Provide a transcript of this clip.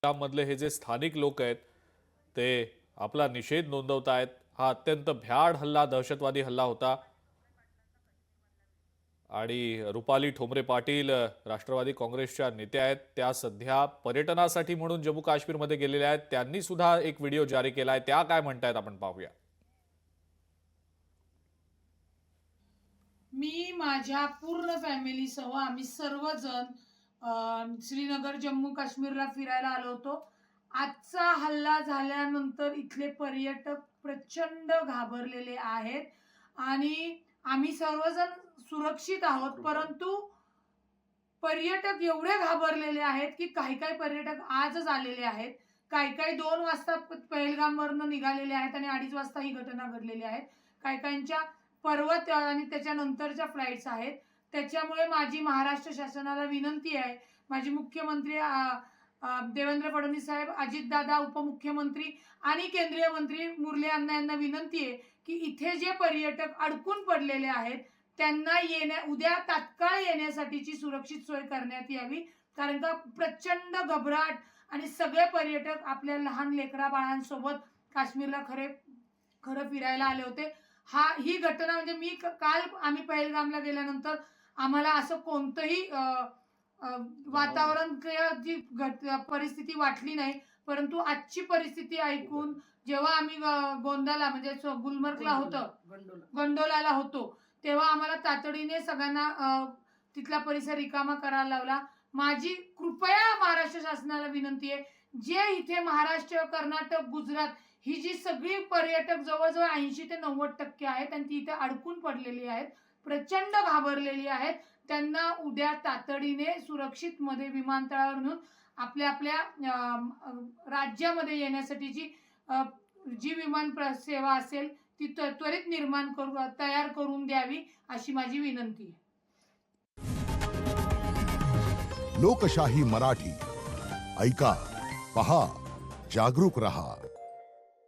मधले हे जे स्थानिक लोक आहेत ते आपला निषेध नोंदवत आहेत। हा अत्यंत भ्याड हल्ला, दहशतवादी हल्ला होता आणि रुपाली ठोंबरे पाटील राष्ट्रवादी काँग्रेसच्या नेत्या आहेत, त्या सध्या पर्यटनासाठी म्हणून जम्मू काश्मीरमध्ये गेलेल्या आहेत। त्यांनी सुद्धा एक व्हिडिओ जारी केलाय, त्या काय म्हणतायत आपण पाहूया। मी माझ्या पूर्ण फॅमिलीसह आम्ही सर्वजण श्रीनगर जम्मू काश्मीरला फिरायला आलो होतो। आजचा हल्ला झाल्यानंतर इथले पर्यटक प्रचंड घाबरलेले आहेत आणि आम्ही सर्वजण सुरक्षित आहोत, परंतु पर्यटक एवढे घाबरलेले आहेत की काही पर्यटक आजच आलेले आहेत, काही 2 वाजता पहलगामवरून निघालेले आहेत आणि 2:30 वाजता ही घटना घडलेली आहे। काहींच्या पर्वत आणि त्याच्यानंतरच्या फ्लाइट्स आहेत। त्याच्यामुळे माझी महाराष्ट्र शासनाला विनंती आहे, माझे मुख्यमंत्री देवेंद्र फडणवीस साहेब, अजितदादा उपमुख्यमंत्री आणि केंद्रीय मंत्री मुरली अण्णा यांना विनंती आहे की इथे जे पर्यटक अडकून पडलेले आहेत त्यांना उद्या तात्काळ येण्यासाठीची सुरक्षित सोय करण्यात यावी, कारण का प्रचंड घबराट आणि सगळे पर्यटक आपल्या लहान लेकरा बाळांसोबत काश्मीरला खरं फिरायला आले होते। ही घटना म्हणजे मी काल आम्ही पहलगामला गेल्यानंतर आम्हाला असं कोणतंही वातावरण जी परिस्थिती वाटली नाही, परंतु आजची परिस्थिती ऐकून जेव्हा आम्ही गोंदाला म्हणजे गुलमर्गला होतो, गंडोलाला होतो, तेव्हा आम्हाला तातडीने सगळ्यांना तिथला परिसर रिकामा करायला लावला। माझी कृपया महाराष्ट्र शासनाला विनंती आहे, जे इथे महाराष्ट्र, कर्नाटक, गुजरात ही जी सगळी पर्यटक जवळजवळ 80 ते 90% आहेत आणि ती इथे अडकून पडलेली आहेत, प्रचंड घाबरलेली आहेत, त्यांना उद्या तातडीने सुरक्षित मध्ये विमानतळावर नेऊन आपल्या राज्यामध्ये येण्यासाठीची जी विमान सेवा असेल ती त्वरित तयार करून द्यावी, अशी माझी विनंती आहे। लोकशाही मराठी ऐका, पहा, जागरूक रहा।